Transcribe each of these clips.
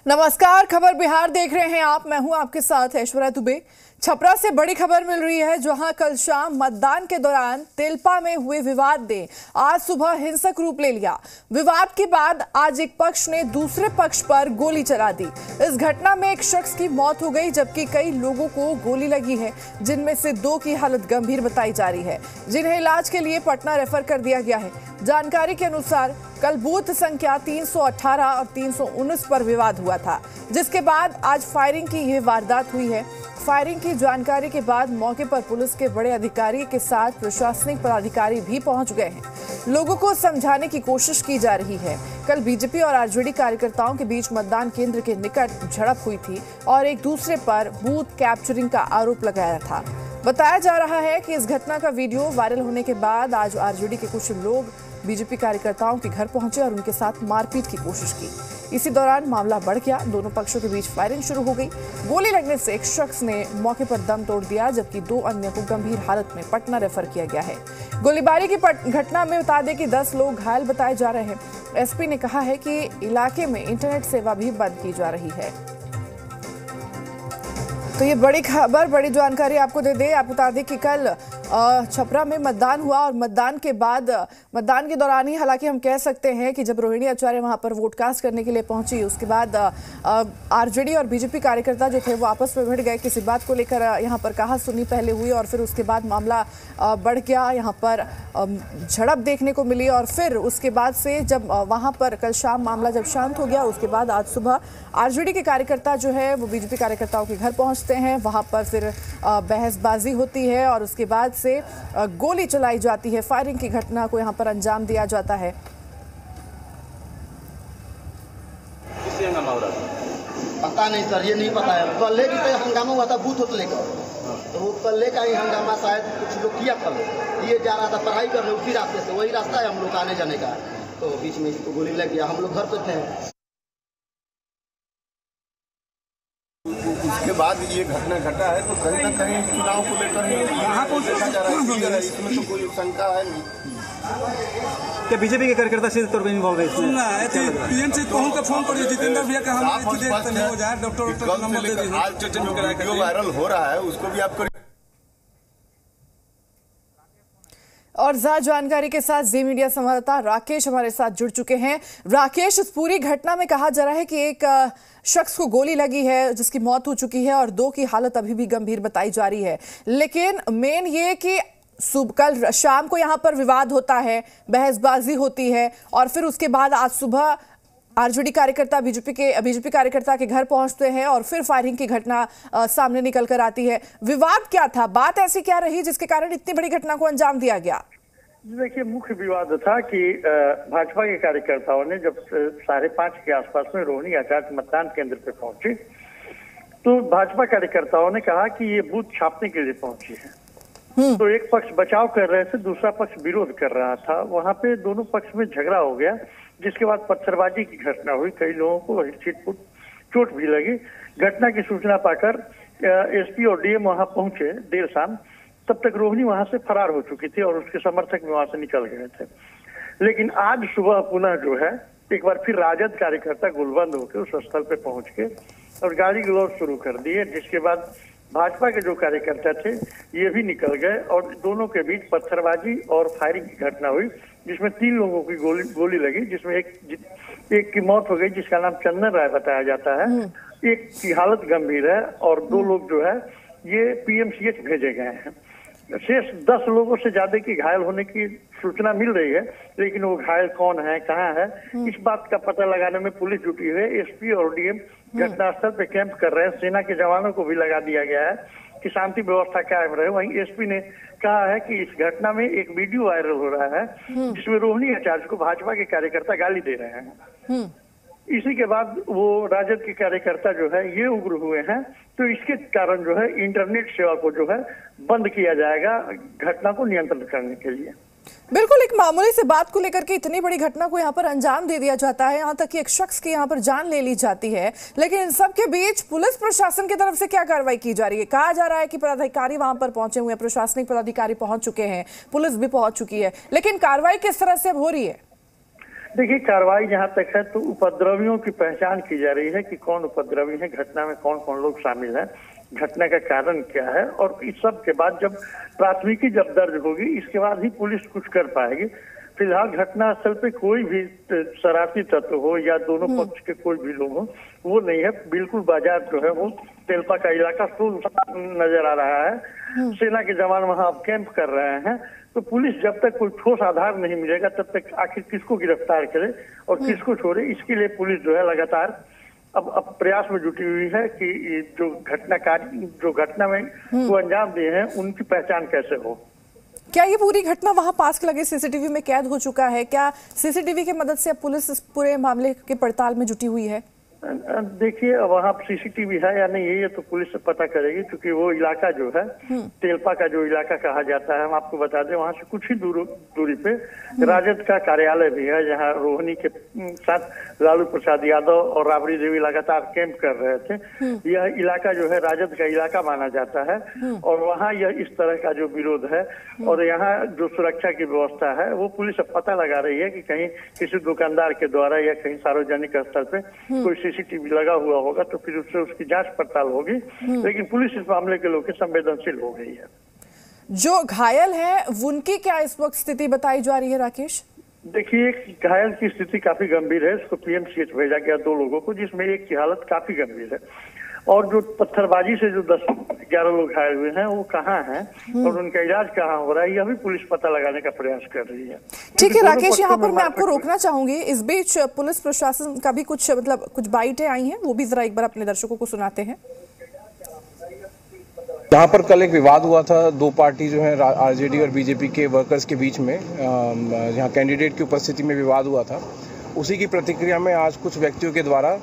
नमस्कार, खबर बिहार देख रहे हैं आप। मैं हूं आपके साथ ऐश्वर्या दुबे। छपरा से बड़ी खबर मिल रही है, जहां कल शाम मतदान के दौरान तेलपा में हुए विवाद ने आज सुबह हिंसक रूप ले लिया। विवाद के बाद आज एक पक्ष ने दूसरे पक्ष पर गोली चला दी। इस घटना में एक शख्स की मौत हो गई, जबकि कई लोगों को गोली लगी है, जिनमें से 2 की हालत गंभीर बताई जा रही है, जिन्हें इलाज के लिए पटना रेफर कर दिया गया है। जानकारी के अनुसार कल बूथ संख्या 318 और 319 पर विवाद हुआ था, जिसके बाद आज फायरिंग की यह वारदात हुई है। फायरिंग की जानकारी के बाद मौके पर पुलिस के बड़े अधिकारी के साथ प्रशासनिक पदाधिकारी भी पहुंच गए हैं। लोगों को समझाने की कोशिश की जा रही है। कल बीजेपी और आरजेडी कार्यकर्ताओं के बीच मतदान केंद्र के निकट झड़प हुई थी और एक दूसरे पर बूथ कैप्चरिंग का आरोप लगाया था। बताया जा रहा है कि इस घटना का वीडियो वायरल होने के बाद आज आरजेडी के कुछ लोग बीजेपी कार्यकर्ताओं के घर पहुंचे और उनके साथ मारपीट की कोशिश की। इसी दौरान मामला बढ़ गया, दोनों पक्षों के बीच फायरिंग शुरू हो गई। गोली लगने से एक शख्स ने मौके पर दम तोड़ दिया, जबकि 2 अन्य को गंभीर हालत में पटना रेफर किया गया है। गोलीबारी की घटना में बता दें कि 10 लोग घायल बताए जा रहे हैं। एसपी ने कहा है कि इलाके में इंटरनेट सेवा भी बंद की जा रही है। तो ये बड़ी खबर, बड़ी जानकारी आपको दे दे। आप बता दें कि कल छपरा में मतदान हुआ और मतदान के बाद, मतदान के दौरान ही हालांकि हम कह सकते हैं कि जब रोहिणी आचार्य वहां पर वोट कास्ट करने के लिए पहुंची, उसके बाद आरजेडी और बीजेपी कार्यकर्ता जो थे वो आपस में भिड़ गए। किसी बात को लेकर यहां पर कहा सुनी पहले हुई और फिर उसके बाद मामला बढ़ गया। यहां पर झड़प देखने को मिली और फिर उसके बाद से जब वहां पर कल शाम मामला जब शांत हो गया, उसके बाद आज सुबह आरजेडी के कार्यकर्ता जो है वो बीजेपी कार्यकर्ताओं के घर पहुंचते हैं। वहां पर फिर बहसबाजी होती है और उसके बाद से गोली चलाई जाती है। फायरिंग की घटना को यहां पर अंजाम दिया जाता है। पता नहीं सर, ये नहीं पता है। कल की तो हंगामा हुआ था बूथ होटल का, तो वो कल का ही हंगामा शायद कुछ लोग किया। कल ये जा रहा था पढ़ाई करने, उसी रास्ते से, वही रास्ता है हम लोग आने जाने का, तो बीच में तो गोली लग गया। हम लोग घर पे थे। उसके बाद ये घटना घटा है, तो कहीं ना कहीं चुनाव को लेकर देखा जा रहा है। इसमें तो कोई शंका है नहीं। क्या बीजेपी के कार्यकर्ता सीधे तौर पर इन्वॉल्व है इसमें? पीएम से फोन करिए, जितेंद्र भैया का हम हो जाए, डॉक्टर नंबर दे दीजिए। आज जो वीडियो वायरल हो रहा है उसको भी आप और ज्यादा जानकारी के साथ जी मीडिया संवाददाता राकेश हमारे साथ जुड़ चुके हैं। राकेश, इस पूरी घटना में कहा जा रहा है कि एक शख्स को गोली लगी है, जिसकी मौत हो चुकी है और 2 की हालत अभी भी गंभीर बताई जा रही है। लेकिन मेन ये कि कल शाम को यहाँ पर विवाद होता है, बहसबाजी होती है और फिर उसके बाद आज सुबह आरजेडी कार्यकर्ता बीजेपी कार्यकर्ता के घर पहुंचते हैं और फिर फायरिंग की घटना सामने निकल कर आती है। विवाद क्या था, बात ऐसी क्या रही जिसके कारण इतनी बड़ी घटना को अंजाम दिया गया? देखिए, मुख्य विवाद था कि भाजपा के कार्यकर्ताओं ने जब 5:30 के आसपास में रोहिणी आचार्य मतदान केंद्र पे पहुंचे, तो भाजपा कार्यकर्ताओं ने कहा कि ये बूथ छापने के लिए पहुंची है। तो एक पक्ष बचाव कर रहे थे, दूसरा पक्ष विरोध कर रहा था। वहां पे दोनों पक्ष में झगड़ा हो गया, जिसके बाद पत्थरबाजी की घटना हुई। कई लोगों को छिटपुट चोट भी लगी। घटना की सूचना पाकर एसपी और डीएम वहां पहुंचे देर शाम। तब तक रोहिणी वहां से फरार हो चुकी थी और उसके समर्थक भी वहां से निकल गए थे। लेकिन आज सुबह पुनः जो है एक बार फिर राजद कार्यकर्ता गुलबंद होकर उस स्थल पे पहुंच के और गाली गलौज शुरू कर दिए, जिसके बाद भाजपा के जो कार्यकर्ता थे ये भी निकल गए और दोनों के बीच पत्थरबाजी और फायरिंग की घटना हुई, जिसमें 3 लोगों की गोली लगी, जिसमें एक की मौत हो गई, जिसका नाम चंदन राय बताया जाता है। एक की हालत गंभीर है और 2 लोग जो है ये पीएमसीएच भेजे गए हैं। शेष 10 लोगों से ज्यादा की घायल होने की सूचना मिल रही है, लेकिन वो घायल कौन है, कहाँ है, इस बात का पता लगाने में पुलिस जुटी है। एसपी और डीएम घटनास्थल पे कैंप कर रहे हैं। सेना के जवानों को भी लगा दिया गया है कि शांति व्यवस्था कायम रहे। वहीं एसपी ने कहा है कि इस घटना में एक वीडियो वायरल हो रहा है, जिसमें रोहिणी आचार्य को भाजपा के कार्यकर्ता गाली दे रहे हैं। इसी के बाद वो राजद के कार्यकर्ता जो है ये उग्र हुए हैं, तो इसके कारण जो है इंटरनेट सेवा को जो है बंद किया जाएगा घटना को नियंत्रण करने के लिए। बिल्कुल, एक मामूली से बात को लेकर के इतनी बड़ी घटना को यहाँ पर अंजाम दे दिया जाता है, यहाँ तक कि एक शख्स की यहाँ पर जान ले ली जाती है। लेकिन इन सब के बीच पुलिस प्रशासन की तरफ से क्या कार्रवाई की जा रही है? कहा जा रहा है कि पदाधिकारी वहां पर पहुंचे हुए हैं, प्रशासनिक पदाधिकारी पहुंच चुके हैं, पुलिस भी पहुंच चुकी है, लेकिन कार्रवाई किस तरह से अब हो रही है? देखिए, कार्रवाई जहां तक है तो उपद्रवियों की पहचान की जा रही है कि कौन उपद्रवी है, घटना में कौन कौन लोग शामिल हैं, घटना का कारण क्या है, और इस सब के बाद जब प्राथमिकी जब दर्ज होगी इसके बाद ही पुलिस कुछ कर पाएगी। फिलहाल घटना स्थल पे कोई भी शरारती तत्व हो या दोनों पक्ष के कोई भी लोग हो वो नहीं है। बिल्कुल बाजार जो है वो तेलपा का इलाका नजर आ रहा है। सेना के जवान वहां कैंप कर रहे हैं। तो पुलिस जब तक कोई ठोस आधार नहीं मिलेगा तब तक आखिर किसको गिरफ्तार करे और किसको छोड़े, इसके लिए पुलिस जो है लगातार अब प्रयास में जुटी हुई है कि जो घटना में वो अंजाम दिए हैं उनकी पहचान कैसे हो। क्या ये पूरी घटना वहां पास के लगे सीसीटीवी में कैद हो चुका है? क्या सीसीटीवी की मदद से पुलिस इस पूरे मामले के पड़ताल में जुटी हुई है? देखिए, वहाँ सीसीटीवी है या नहीं है ये तो पुलिस से पता करेगी, क्योंकि वो इलाका जो है तेलपा का जो इलाका कहा जाता है, हम आपको बता दें वहाँ से कुछ ही दूरी पे राजद का कार्यालय भी है, जहाँ रोहिणी के साथ लालू प्रसाद यादव और राबड़ी देवी लगातार कैंप कर रहे थे। यह इलाका जो है राजद का इलाका माना जाता है और वहाँ यह इस तरह का जो विरोध है और यहाँ जो सुरक्षा की व्यवस्था है वो पुलिस अब पता लगा रही है कि कहीं किसी दुकानदार के द्वारा या कहीं सार्वजनिक स्तर पे कोई सीसीटीवी लगा हुआ होगा तो फिर उससे उसकी जांच पड़ताल होगी। लेकिन पुलिस इस मामले के लोग संवेदनशील हो गई है। जो घायल है उनकी क्या इस वक्त स्थिति बताई जा रही है राकेश? देखिए, घायल की स्थिति काफी गंभीर है। इसको पीएमसीएच भेजा गया 2 लोगों को, जिसमें एक की हालत काफी गंभीर है। और जो पत्थरबाजी से जो 10-11 लोग घायल हुए हैं वो कहाँ हैं और उनका इलाज कहाँ हो रहा है, यह भी पुलिस पता लगाने का प्रयास कर रही है। ठीक है राकेश, यहाँ पर मैं आपको रोकना चाहूंगी। इस बीच पुलिस प्रशासन का भी कुछ बाइटें आई हैं, वो भी जरा एक बार अपने दर्शकों को सुनाते हैं। यहाँ पर कल एक विवाद हुआ था, 2 पार्टी जो है आरजेडी और बीजेपी के वर्कर्स के बीच में, जहाँ कैंडिडेट की उपस्थिति में विवाद हुआ था। उसी की प्रतिक्रिया में आज कुछ व्यक्तियों के द्वारा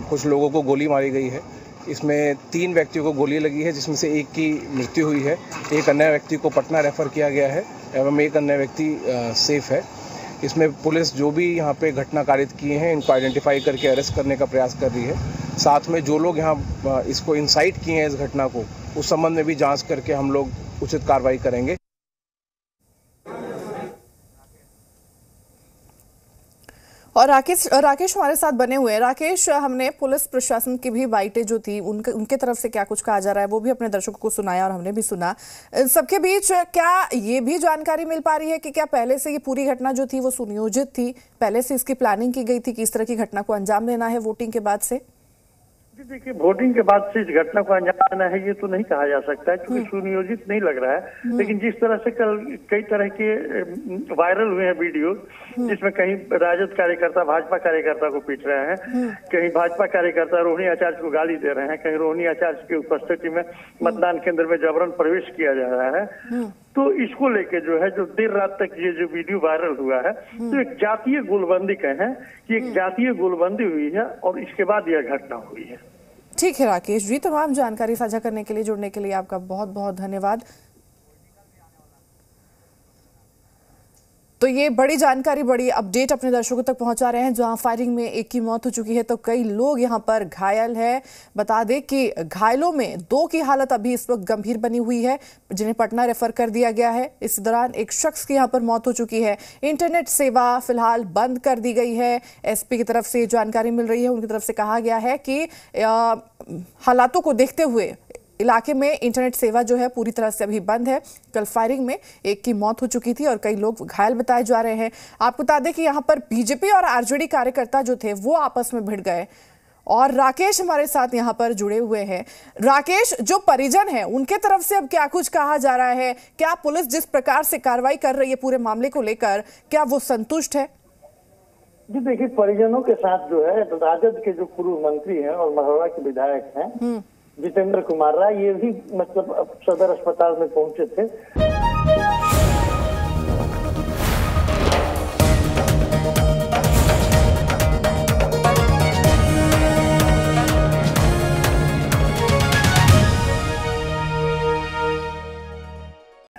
कुछ लोगों को गोली मारी गई है। इसमें 3 व्यक्तियों को गोली लगी है, जिसमें से एक की मृत्यु हुई है, एक अन्य व्यक्ति को पटना रेफर किया गया है एवं एक अन्य व्यक्ति सेफ है। इसमें पुलिस जो भी यहाँ पे घटना कारित किए हैं इनको आइडेंटिफाई करके अरेस्ट करने का प्रयास कर रही है। साथ में जो लोग यहाँ इसको इंसाइट किए हैं इस घटना को, उस संबंध में भी जांच करके हम लोग उचित कार्रवाई करेंगे। और राकेश हमारे साथ बने हुए हैं। राकेश, हमने पुलिस प्रशासन की भी बाइटें जो थी उनके तरफ से क्या कुछ कहा जा रहा है वो भी अपने दर्शकों को सुनाया और हमने भी सुना। सबके बीच क्या ये भी जानकारी मिल पा रही है कि क्या पहले से ये पूरी घटना जो थी वो सुनियोजित थी, पहले से इसकी प्लानिंग की गई थी कि इस तरह की घटना को अंजाम देना है वोटिंग के बाद से? देखिए, वोटिंग के बाद से इस घटना को अंजाम देना है ये तो नहीं कहा जा सकता है, क्योंकि सुनियोजित नहीं लग रहा है। लेकिन जिस तरह से कल कई तरह के वायरल हुए हैं वीडियो, जिसमें कहीं राजद कार्यकर्ता भाजपा कार्यकर्ता को पीट रहे हैं, कहीं भाजपा कार्यकर्ता रोहिणी आचार्य को गाली दे रहे हैं, कहीं रोहिणी आचार्य की उपस्थिति में मतदान केंद्र में जबरन प्रवेश किया जा रहा है। तो इसको लेके जो है, जो देर रात तक ये जो वीडियो वायरल हुआ है, तो एक जातीय गोलबंदी कहें कि एक जातीय गोलबंदी हुई है और इसके बाद यह घटना हुई है। ठीक है राकेश जी, तमाम जानकारी साझा करने के लिए, जुड़ने के लिए आपका बहुत बहुत धन्यवाद। तो ये बड़ी जानकारी, बड़ी अपडेट अपने दर्शकों तक पहुंचा रहे हैं। जहां फायरिंग में एक की मौत हो चुकी है तो कई लोग यहां पर घायल हैं। बता दें कि घायलों में 2 की हालत अभी इस वक्त गंभीर बनी हुई है, जिन्हें पटना रेफर कर दिया गया है। इस दौरान एक शख्स की यहां पर मौत हो चुकी है। इंटरनेट सेवा फिलहाल बंद कर दी गई है। एसपी की तरफ से जानकारी मिल रही है, उनकी तरफ से कहा गया है कि हालातों को देखते हुए इलाके में इंटरनेट सेवा जो है पूरी तरह से अभी बंद है। कल फायरिंग में एक की मौत हो चुकी थी और कई लोग घायल बताए जा रहे हैं। आपको बता दें कि यहाँ पर बीजेपी और आरजेडी कार्यकर्ता जो थे वो आपस में भिड़ गए। और राकेश हमारे साथ यहाँ पर जुड़े हुए हैं। राकेश, जो परिजन हैं उनके तरफ से अब क्या कुछ कहा जा रहा है? क्या पुलिस जिस प्रकार से कार्रवाई कर रही है पूरे मामले को लेकर, क्या वो संतुष्ट है? जी देखिए, परिजनों के साथ जो है राजद के जो पूर्व मंत्री हैं और मढ़ौरा के विधायक हैं जितेंद्र कुमार राय, ये भी मतलब सदर अस्पताल में पहुंचे थे।